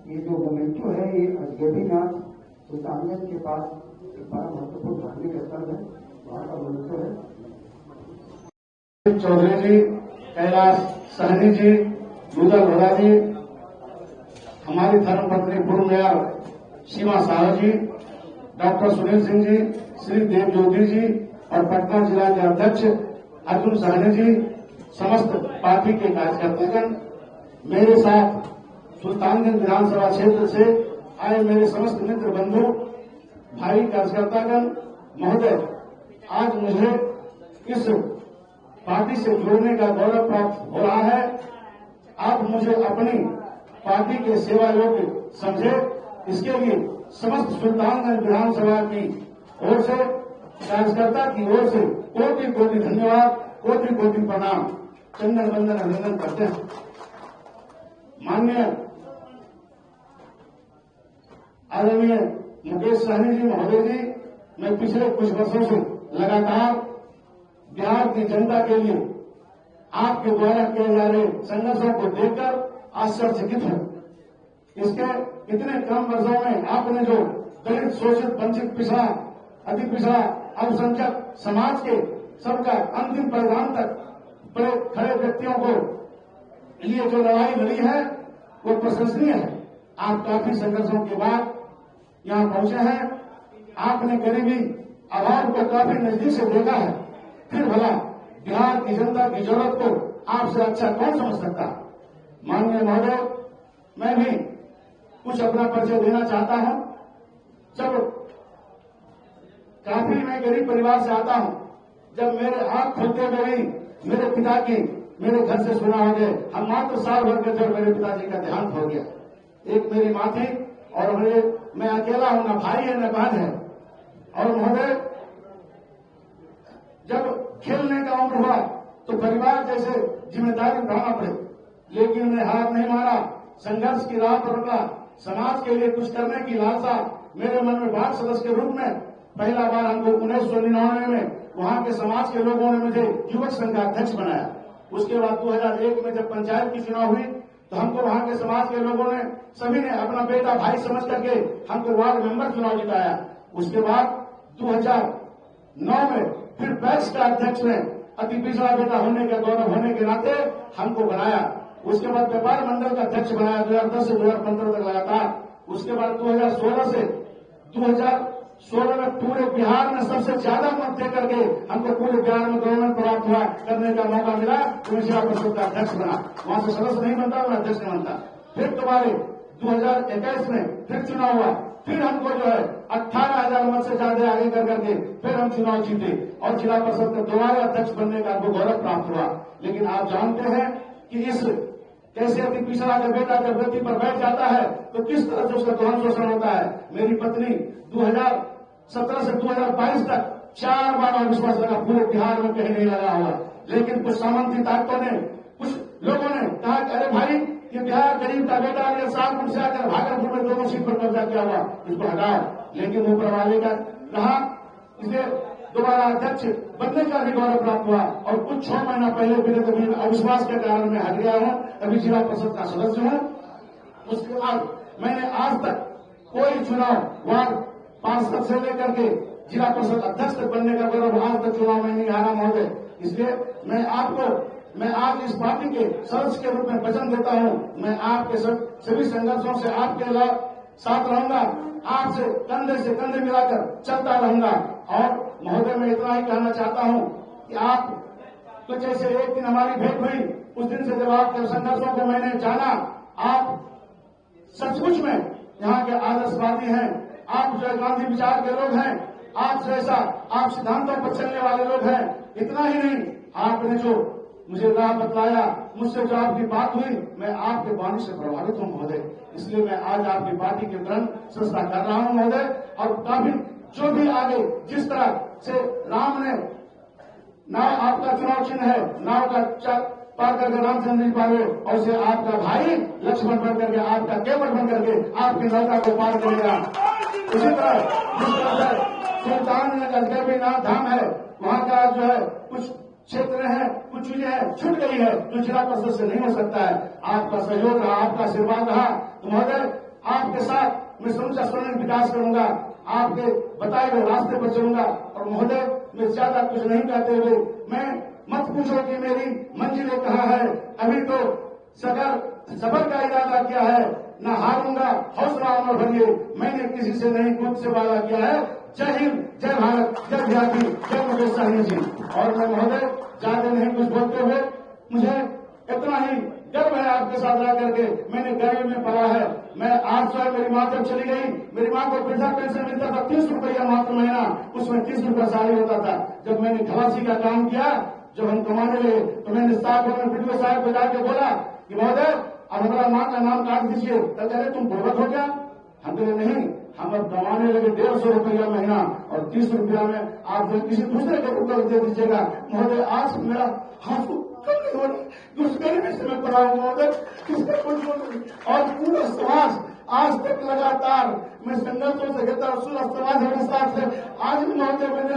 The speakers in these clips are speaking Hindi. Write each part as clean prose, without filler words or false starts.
ये जो मोमेंटो है ये अजगबीनाथ सुल्तानगंज के पास बड़ा महत्वपूर्ण धार्मिक स्थल है, वहाँ का मोमेंटो है। चौधरी जी, कैलाश सहनी जी, दूधा लोधा जी, हमारी धर्मपत्नी पूर्व मेयर सीमा साहू जी, डॉक्टर सुनील सिंह जी, श्री देव ज्योति जी और पटना जिला के अध्यक्ष अर्जुन सहनी जी, समस्त पार्टी के कार्यकर्तागण, मेरे साथ सुल्तानगंज विधानसभा क्षेत्र से आए मेरे समस्त मित्र बंधु, भाई कार्यकर्तागण महोदय, आज मुझे इस पार्टी से जुड़ने का गौरव प्राप्त हो रहा है। आप मुझे अपनी पार्टी के सेवा योग्य समझे, इसके लिए समस्त सुल्तानगंज विधानसभा की ओर से, कार्यकर्ता की ओर से कोटि कोटि धन्यवाद, कोटि कोटि प्रणाम, चंदन वंदन अभिनंदन करते हैं। माननीय आदरणीय मुकेश सहनी जी महोदय जी, मैं पिछले कुछ वर्षों से लगातार बिहार की जनता के लिए आपके द्वारा किए जा रहे संघर्षों को देखकर आश्चर्यचकित है। इसके इतने कम वर्षों में आपने जो दलित, शोषित, वंचित, पिछड़ा, अति पिछड़ा, अल्पसंख्यक समाज के सबका अंतिम परिणाम तक बड़े खड़े व्यक्तियों को लिए जो लड़ाई लड़ी है वो प्रशंसनीय है। आप काफी संघर्षों के बाद यहां पहुंचे हैं। आपने गरीबी, अभाव को काफी नजदीक से देखा है। फिर भला बिहार की जनता की जरूरत को आपसे अच्छा कौन समझ सकता। माननीय महोदय, मैं भी कुछ अपना परिचय देना चाहता हूं। जब काफी मैं गरीब परिवार से आता हूं, जब मेरे आंख खुलते हुए भी मेरे पिता की मेरे घर से सुना हो गए, हम मात्र साल भर के जब मेरे पिताजी का देहांत हो गया। एक मेरी माँ थी और मैं अकेला हूं, न भाई है न बहन है। और महोदय, जब खेलने का उम्र हुआ तो परिवार जैसे जिम्मेदारी उठाना पड़े, लेकिन उन्हें हाथ नहीं मारा, संघर्ष की राह पर रुका। समाज के लिए कुछ करने की लालसा मेरे मन में वार्ड सदस्य के रूप में पहला बार हमको 1999 में वहां के समाज के लोगों ने मुझे युवक संघ का अध्यक्ष बनाया। उसके बाद 2001 में जब पंचायत की चुनाव हुई तो हमको वहां के समाज के लोगों ने सभी ने अपना बेटा भाई समझ करके हमको वार्ड मेंबर चुनाव जिताया। उसके बाद 2009 में फिर पैक्स का अध्यक्ष ने अति पिछड़ा बेटा होने के गौरव होने के नाते हमको बनाया। उसके बाद व्यापार मंडल का अध्यक्ष बनाया 2010 से 2015 तक लगातार। उसके बाद 2016 से 2016 में पूरे बिहार में सबसे ज्यादा मत दे करके हमको पूरे बिहार में गवर्नमेंट प्राप्त हुआ करने का मौका मिला तो मैं जिला परिषद का अध्यक्ष बना। वहां से सदस्य नहीं बनता, मैं अध्यक्ष नहीं बनता। फिर दोबारा 2021 में फिर चुनाव हुआ, फिर हमको जो है 18,000 मत से ज्यादा आगे कर करके फिर हम चुनाव जीते और जिला परिषद का दोबारा अध्यक्ष बनने का हमको गौरव प्राप्त हुआ। लेकिन आप जानते हैं कि इस कैसे अति पिछड़ा का बेटा जब गद्दी पर बैठ जाता है तो किस तरह से उसका गहन शोषण होता है। मेरी पत्नी 2017 से 2022 तक 4 बार अविश्वास लगा, पूरे बिहार में कहीं नहीं लगा हुआ। लेकिन कुछ सामंती ताकतों ने, कुछ लोगों ने कहा कि अरे भाई ये बिहार गरीब का बेटा ये 7 फुट से आकर भागलपुर में 2 सीट पर कब्जा किया हुआ, इसको हटाओ। लेकिन ऊपर वाले का कहा, इसलिए दोबारा अध्यक्ष बनने का भी गौरव प्राप्त हुआ। और कुछ 6 महीना पहले भी अविश्वास के कारण मैं हट गया हूं, अभी जिला परिषद का सदस्य हूं। उसके बाद मैंने आज तक कोई चुनाव वार्ड पार्षद से लेकर के जिला परिषद अध्यक्ष तक बनने का गौरव आज तक चुनाव में नहीं हारा महोदय। इसलिए मैं आज इस पार्टी के सदस्य के रूप में वचन देता हूं, मैं आपके सभी संघर्षों से आपके साथ रहूंगा, आपसे कंधे से कंधे मिलाकर चलता रहूंगा। और महोदय, मैं इतना ही कहना चाहता हूं कि आप तो जैसे एक दिन हमारी भेंट हुई, उस दिन से जब आपके संघर्षों को मैंने जाना, आप सचमुच में यहाँ के आदर्शवादी हैं, आप जो गांधी विचार के लोग हैं, आप जैसा आप सिद्धांतों पर चलने वाले लोग हैं। इतना ही नहीं, आपने जो मुझे राह बतलाया, मुझसे जो आपकी बात हुई, मैं आपके वाणी से प्रभावित हूँ महोदय। इसलिए मैं आज आपकी पार्टी के ग्रहण संस्था कर रहा हूँ महोदय। और काफी जो भी आगे जिस तरह से राम ने नाव, आपका चुनाव चिन्ह है नाव का पार करके रामचंद्र जी पार हुए, और उसे आपका भाई लक्ष्मण बन करके, आपका केवट बन करके आपकी नौका को पार करेगा। इसी तरह जिस तरह से सुल्तानगंज गैबीनाथ धाम है, वहां का जो है कुछ क्षेत्र है, कुछ चीजें हैं छूट गई है, जो जिला परिषद से नहीं हो सकता है। आपका सहयोग रहा, आपका आशीर्वाद रहा, तो महोदय आपके साथ मैं समूचा स्वर्णिम विकास करूंगा, आपके बताए हुए रास्ते पर चलूंगा। और महोदय मैं ज्यादा कुछ नहीं कहते हुए, मैं मत पूछो कि मेरी मंजिलें कहाँ है, अभी तो सफर का इरादा किया है, न हारूंगा, हौसला अमर भरिए, मैंने किसी से नहीं खुद से वादा किया है। जय हिंद, जय भारत, जय भारती, जय मुकेश सहनी जी। और मैं महोदय ज्यादा नहीं कुछ बोलते हुए, मुझे इतना ही गर्व है आपके साथ रह करके, मैंने गरीब में पला है। मैं आज जो है मेरी माँ जब चली गई, मेरी माँ को वृद्धा पेंशन मिलता था 30 रुपया मात्र महीना, उसमें 30 रुपया साल होता था। जब मैंने खलासी का काम किया, जब हम कमाने लगे, तो मैंने साहब में वीडियो साहब को जाके बोला कि महोदय अब हमारा माँ का नाम काट दीजिए। तो कह रहे तुम बुर्बक हो क्या? हम कहे नहीं, हम अब कमाने लगे 150 रुपया महीना, और 30 रुपया में आप जो किसी दूसरे के ऊपर दे दीजिएगा। महोदय आज मेरा हाथ कम नहीं हो रहा, उस गरीबी से मैं पड़ा हूँ महोदय, किसका कुछ नहीं। और पूरा समाज आज तक लगातार मैं संघर्षों से कहता हूँ, पूरा समाज मेरे साथ है। आज भी महोदय मैंने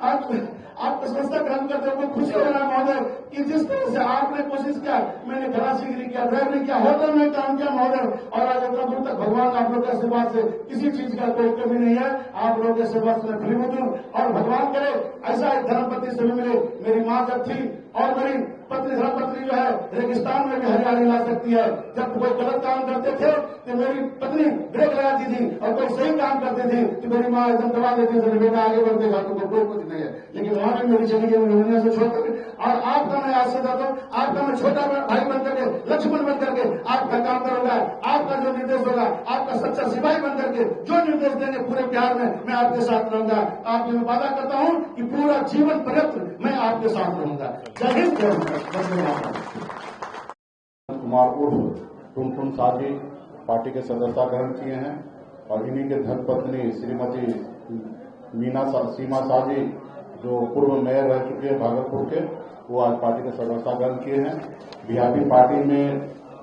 आज आपका संस्था ग्रहण करते हुए खुशी हो रहा है महोदय कि जिस तरह से आपने कोशिश किया, मैंने खलासीगिरी किया, ड्राइवरी किया, होटल में काम किया महोदय, और आज इतना दूर तक भगवान आप लोग के आशीर्वाद से किसी चीज का कोई कमी नहीं है। आप लोगों के आशीर्वाद से मैं फलीभूत हूँ, और भगवान करे ऐसा एक धर्मपत्नी से भी मिले। मेरी माँ जब थी और मेरी पत्नी धर्मपत्नी जो है रेगिस्तान में भी हरियाली ला सकती है। जब कोई गलत काम करते थे तो मेरी पत्नी ब्रेक लगाती थी, और कोई सही काम करते थे तो मेरी माँ एकदम दबा देती थी, बेटा आगे बढ़तेगा, तुमको कोई कुछ नहीं है। लेकिन वहां भी मेरी चली गई से छोड़ करके, और आपका मैं आशीर्वाद हूँ, आपका मैं छोटा भाई बन करके, लक्ष्मण बन करके आपका काम करूंगा। आपका जो निर्देश होगा, आपका सच्चा सिपाही बन करके जो निर्देश देंगे पूरे प्यार में मैं आपके साथ रहूंगा। आपके मैं वादा करता हूँ कि पूरा जीवन पर्यंत मैं आपके साथ रहूंगा। जय हिंद, जय भारत। कुमार उर्फ टुनटुन साजी पार्टी के सदस्यता ग्रहण किए हैं, और इन्हीं के धर्मपत्नी श्रीमती सीमा साजी जो पूर्व मेयर रह चुके हैं भागलपुर के, वो आज पार्टी के सदस्यता ग्रहण किए हैं। बीआरपी पार्टी में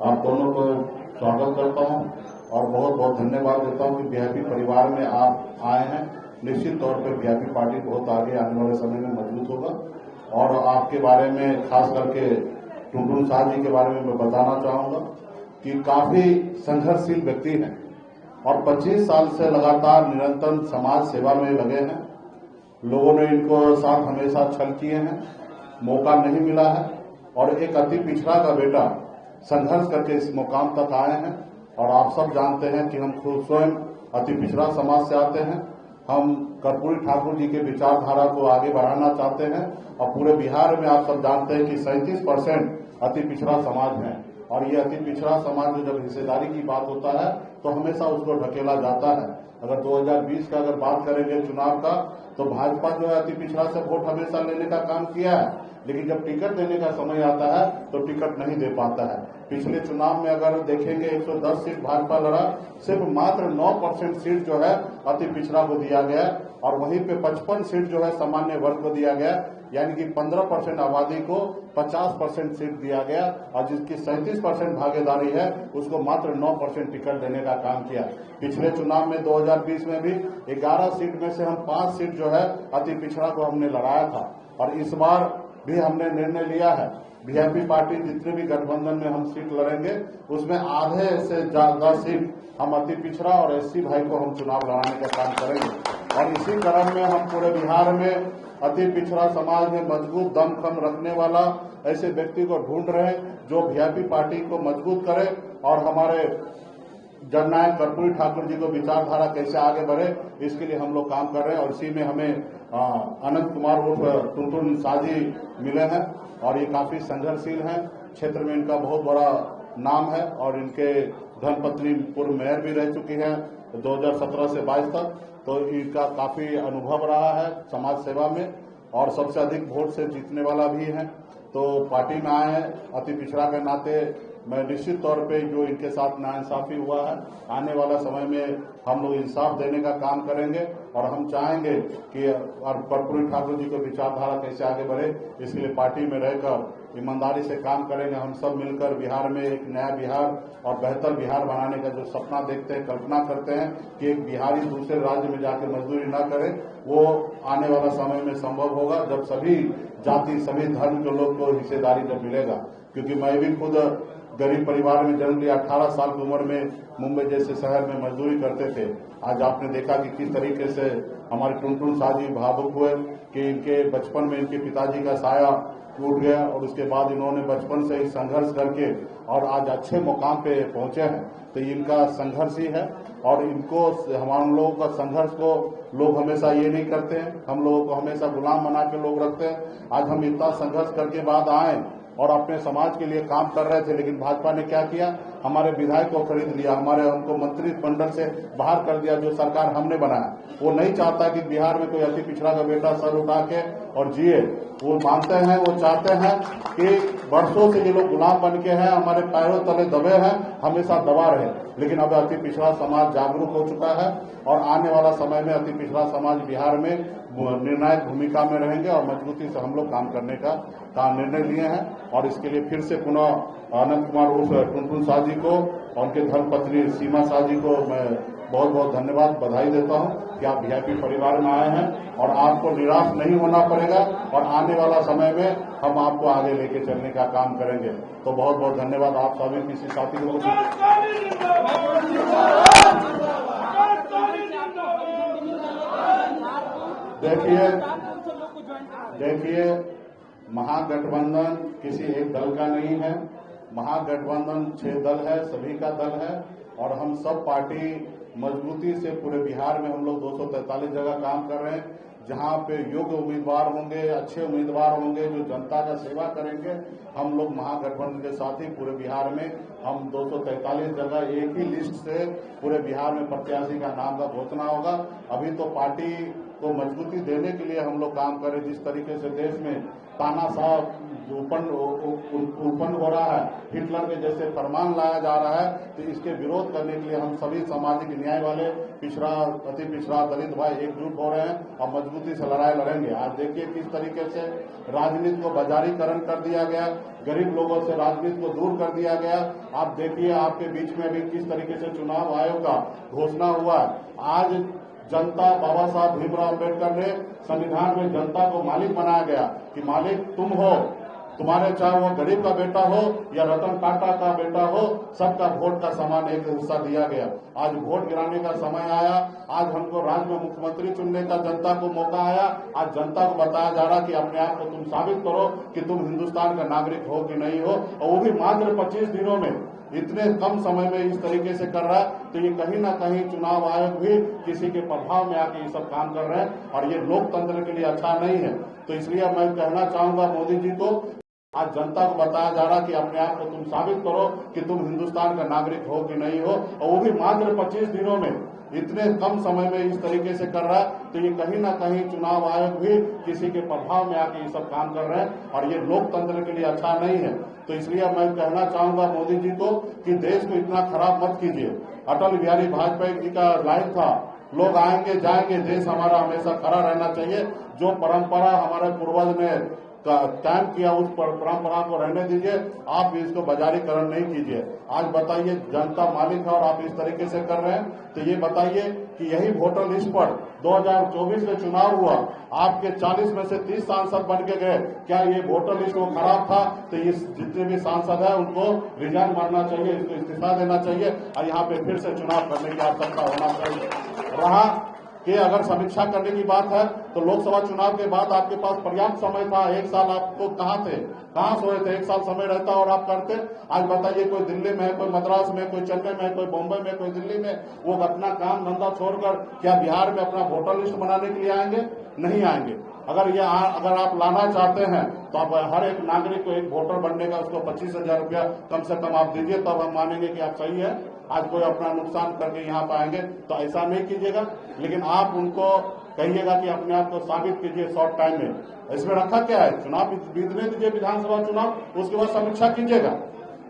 आप दोनों को स्वागत करता हूं और बहुत बहुत धन्यवाद देता हूं कि बीआरपी परिवार में आप आए हैं। निश्चित तौर पर बीआरपी पार्टी बहुत आगे आने वाले समय में मजबूत होगा। और आपके बारे में खास करके टुनटुन साह जी के बारे में मैं बताना चाहूंगा कि काफी संघर्षशील व्यक्ति हैं, और 25 साल से लगातार निरंतर समाज सेवा में लगे हैं। लोगों ने इनको साथ हमेशा छल किए हैं, मौका नहीं मिला है, और एक अति पिछड़ा का बेटा संघर्ष करके इस मुकाम तक आए हैं। और आप सब जानते हैं कि हम खुद स्वयं अति पिछड़ा समाज से आते हैं। हम कर्पूरी ठाकुर जी के विचारधारा को आगे बढ़ाना चाहते हैं, और पूरे बिहार में आप सब जानते हैं कि 37% अति पिछड़ा समाज है। और ये अति पिछड़ा समाज में जब हिस्सेदारी की बात होता है तो हमेशा उसको ढकेला जाता है। अगर 2020 का अगर बात करेंगे चुनाव का, तो भाजपा जो है अति पिछड़ा से वोट हमेशा लेने का काम किया है, लेकिन जब टिकट देने का समय आता है तो टिकट नहीं दे पाता है। पिछले चुनाव में अगर देखेंगे 110 सीट भाजपा लड़ा, सिर्फ मात्र 9% सीट जो है अति पिछड़ा को दिया गया, और वहीं पे 55 सीट जो है सामान्य वर्ग को दिया गया, यानी कि 15% आबादी को 50% सीट दिया गया, और जिसकी 37% भागीदारी है उसको मात्र 9% टिकट देने का काम किया। पिछले चुनाव में 2020 में भी 11 सीट में से हम 5 सीट जो है अति पिछड़ा को हमने लड़ाया था, और इस बार भी हमने निर्णय लिया है बीआरपी पार्टी जितने भी गठबंधन में हम सीट लड़ेंगे उसमें आधे से ज्यादा सीट हम अति पिछड़ा और एससी भाई को हम चुनाव लड़ाने का काम करेंगे। और इसी क्रम में हम पूरे बिहार में अति पिछड़ा समाज में मजबूत दमखम रखने वाला ऐसे व्यक्ति को ढूंढ रहे हैं जो बीआरपी पार्टी को मजबूत करे, और हमारे जननायक कर्पूरी ठाकुर जी को विचारधारा कैसे आगे बढ़े इसके लिए हम लोग काम कर रहे हैं। और इसी में हमें अनंत कुमार उर्फ टुनटुन साजी मिले हैं, और ये काफी संघर्षशील हैं। क्षेत्र में इनका बहुत बड़ा नाम है, और इनके धर्मपत्नी पूर्व मेयर भी रह चुकी हैं 2017 से 22 तक, तो इनका काफी अनुभव रहा है समाज सेवा में, और सबसे अधिक वोट से जीतने वाला भी है। तो पार्टी में आए हैं। अति पिछड़ा के नाते मैं निश्चित तौर पे जो इनके साथ नाइंसाफी हुआ है, आने वाला समय में हम लोग इंसाफ देने का काम करेंगे और हम चाहेंगे कि कर्पूरी ठाकुर जी को विचारधारा कैसे आगे बढ़े, इसके लिए पार्टी में रहकर ईमानदारी से काम करेंगे। हम सब मिलकर बिहार में एक नया बिहार और बेहतर बिहार बनाने का जो सपना देखते हैं, कल्पना करते हैं कि एक बिहारी दूसरे राज्य में जाकर मजदूरी न करे, वो आने वाला समय में संभव होगा जब सभी जाति, सभी धर्म के लोग को हिस्सेदारी जब मिलेगा। क्योंकि मैं भी खुद गरीब परिवार में जन्म लिया, 18 साल की उम्र में मुंबई जैसे शहर में मजदूरी करते थे। आज आपने देखा कि किस तरीके से हमारे टुनटुन साहब जी भावुक हुए कि इनके बचपन में इनके पिताजी का साया टूट गया और उसके बाद इन्होंने बचपन से ही संघर्ष करके और आज अच्छे मुकाम पे पहुंचे हैं। तो इनका संघर्ष ही है और इनको हम लोगों का संघर्ष को लोग हमेशा ये नहीं करते हैं, हम लोगों को हमेशा गुलाम बना के लोग रखते हैं। आज हम इतना संघर्ष करके बाद आए और अपने समाज के लिए काम कर रहे थे, लेकिन भाजपा ने क्या किया, हमारे विधायक को खरीद लिया, हमको मंत्रिमंडल से बाहर कर दिया। जो सरकार हमने बनाया वो नहीं चाहता कि बिहार में कोई अति पिछड़ा का बेटा सर उठा के और जिए। वो मानते हैं, वो चाहते हैं कि वर्षों से ये लोग गुलाम बन के हैं, हमारे पैरों तले दबे हैं, हमेशा दबा रहे। लेकिन अब अति पिछड़ा समाज जागरूक हो चुका है और आने वाला समय में अति पिछड़ा समाज बिहार में निर्णायक भूमिका में रहेंगे और मजबूती से हम लोग काम करने का निर्णय लिए हैं। और इसके लिए फिर से पुनः अनंत कुमार उर्फ टुनटुन साह जी को और उनके धर्मपत्नी सीमा साह जी को मैं बहुत बहुत धन्यवाद, बधाई देता हूं कि आप वीआईपी परिवार में आए हैं और आपको निराश नहीं होना पड़ेगा और आने वाला समय में हम आपको आगे लेके चलने का काम करेंगे। तो बहुत बहुत धन्यवाद आप सभी किसी साथी को। देखिए महागठबंधन किसी एक दल का नहीं है, महागठबंधन 6 दल है, सभी का दल है और हम सब पार्टी मजबूती से पूरे बिहार में हम लोग 243 जगह काम कर रहे हैं। जहां पे योग्य उम्मीदवार होंगे, अच्छे उम्मीदवार होंगे जो जनता का सेवा करेंगे, हम लोग महागठबंधन के साथ ही पूरे बिहार में हम 243 जगह एक ही लिस्ट से पूरे बिहार में प्रत्याशी का नाम का घोषणा होगा। अभी तो पार्टी को मजबूती देने के लिए हम लोग काम करें। जिस तरीके से देश में तानाशाह उत्पन्न हो रहा है, हिटलर के जैसे फरमान लाया जा रहा है, तो इसके विरोध करने के लिए हम सभी सामाजिक न्याय वाले पिछड़ा, अति पिछड़ा, दलित भाई एकजुट हो रहे हैं और मजबूती से लड़ाई लड़ेंगे। आज देखिए किस तरीके से राजनीति को बाजारीकरण कर दिया गया, गरीब लोगों से राजनीति को दूर कर दिया गया। आप देखिए आपके बीच में भी किस तरीके से चुनाव आयोग का घोषणा हुआ। आज जनता, बाबा साहब भीमराव अम्बेडकर ने संविधान में जनता को मालिक बनाया गया कि मालिक तुम हो, तुम्हारे चाहे वो गरीब का बेटा हो या रतन टाटा का बेटा हो, सबका वोट का समान एक हिस्सा दिया गया। आज वोट गिराने का समय आया, आज हमको राज्य में मुख्यमंत्री चुनने का जनता को मौका आया। आज जनता को बताया जा रहा कि अपने आप को तुम साबित करो कि तुम हिंदुस्तान का नागरिक हो कि नहीं हो, और वो भी मात्र 25 दिनों में, इतने कम समय में इस तरीके से कर रहा है। तो ये कहीं ना कहीं चुनाव आयोग भी किसी के प्रभाव में आके ये सब काम कर रहे हैं और ये लोकतंत्र के लिए अच्छा नहीं है। तो इसलिए मैं कहना चाहूंगा मोदी जी को, आज जनता को बताया जा रहा कि अपने आप को तुम साबित करो कि तुम हिंदुस्तान का नागरिक हो कि नहीं हो, और वो भी मात्र 25 दिनों में, इतने कम समय में इस तरीके से कर रहा है। तो ये कहीं ना कहीं चुनाव आयोग भी किसी के प्रभाव में आके ये सब काम कर रहे हैं और ये लोकतंत्र के लिए अच्छा नहीं है। तो इसलिए मैं कहना चाहूंगा मोदी जी को कि देश को इतना खराब मत कीजिए। अटल बिहारी वाजपेयी जी का लाइन था, लोग आएंगे जाएंगे, देश हमारा हमेशा खड़ा रहना चाहिए। जो परंपरा हमारे पूर्वज ने कायम किया, उस परंपरा को रहने दीजिए, आप भी इसको बाजारीकरण नहीं कीजिए। आज बताइए जनता मालिक है और आप इस तरीके से कर रहे हैं। तो ये बताइए कि यही वोटर लिस्ट पर 2024 में चुनाव हुआ, आपके 40 में से 30 सांसद बन के गए, क्या ये वोटर लिस्ट वो खराब था? तो ये जितने भी सांसद है उनको रिजाइन मारना चाहिए, इसको इस्तीफा देना चाहिए और यहाँ पे फिर से चुनाव करने की आवश्यकता होना चाहिए। रहा कि अगर समीक्षा करने की बात है तो लोकसभा चुनाव के बाद आपके पास पर्याप्त समय था। 1 साल आपको कहाँ थे, कहाँ सोए थे? 1 साल समय रहता और आप करते। आज बताइए कोई दिल्ली में है, कोई मद्रास में, कोई चेन्नई में, कोई बॉम्बे में, कोई दिल्ली में, वो अपना काम धंधा छोड़कर क्या बिहार में अपना वोटर लिस्ट बनाने के लिए आएंगे? नहीं आएंगे। अगर आप लाना चाहते हैं तो आप हर एक नागरिक को एक वोटर बनने का उसको 25,000 रुपया कम से कम आप दीजिए, तब हम मानेंगे कि आप सही है। आज कोई अपना नुकसान करके यहाँ पर आएंगे तो ऐसा नहीं कीजिएगा। लेकिन आप उनको कहिएगा कि अपने आप को साबित कीजिए शॉर्ट टाइम में। इसमें रखा क्या है, चुनाव बीतने दीजिए, विधानसभा चुनाव, उसके बाद समीक्षा कीजिएगा।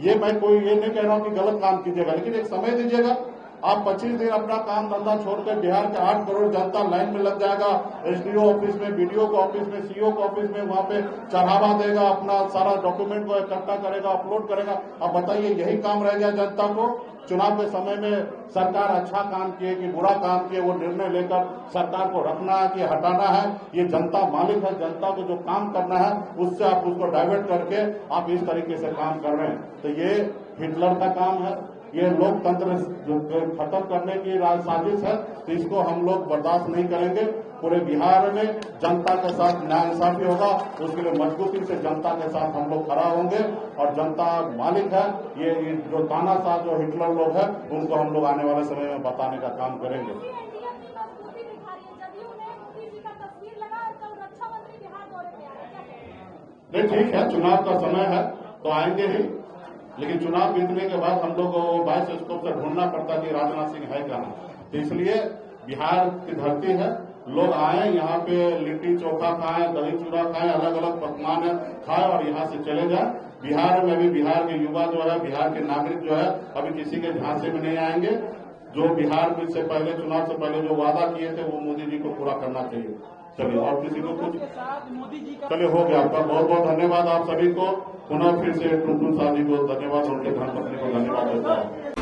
ये मैं कोई ये नहीं कह रहा हूं कि गलत काम कीजिएगा, लेकिन एक समय दीजिएगा। आप 25 दिन अपना काम धंधा छोड़कर बिहार के 8 करोड़ जनता लाइन में लग जाएगा, एसडीओ ऑफिस में, बीडीओ के ऑफिस में, सीओ के ऑफिस में, वहां पे चढ़ावा देगा, अपना सारा डॉक्यूमेंट को इकट्ठा करेगा, अपलोड करेगा। अब बताइए यही काम रह गया जनता को? चुनाव के समय में सरकार अच्छा काम किए कि बुरा काम किए, वो निर्णय लेकर सरकार को रखना है कि हटाना है, ये जनता मालिक है। जनता को जो काम करना है उससे आप उसको डाइवर्ट करके आप इस तरीके से काम कर रहे हैं, तो ये हिटलर का काम है, ये लोकतंत्र खत्म करने की साजिश है। तो इसको हम लोग बर्दाश्त नहीं करेंगे। पूरे बिहार में जनता के साथ न्याय इंसाफी होगा, उसके लिए मजबूती से जनता के साथ हम लोग खड़ा होंगे और जनता मालिक है। ये जो तानाशाह जो हिटलर लोग हैं उनको हम लोग आने वाले समय में बताने का काम करेंगे। नहीं, ठीक है, चुनाव का समय है तो आएंगे ही, लेकिन चुनाव जीतने के बाद हम लोग को बायोस्कोप से ढूंढना पड़ता कि राजनाथ सिंह है कहाँ। तो इसलिए बिहार की धरती है, लोग आए यहाँ पे लिट्टी चोखा खाएं, दही चूड़ा खाएं, अलग अलग पकवान खाएं और यहाँ से चले जाएं। बिहार में भी बिहार के युवा जो है, बिहार के नागरिक जो है, अभी किसी के झांसे में नहीं आएंगे। जो बिहार में से पहले, चुनाव से पहले जो वादा किए थे वो मोदी जी को पूरा करना चाहिए। चलिए, और किसी को कुछ? चलिए, हो गया। आपका बहुत बहुत धन्यवाद। आप सभी को पुनः फिर से टुनटुन साहब जी को धन्यवाद, उनके धर्मपत्नी को धन्यवाद देता हूँ।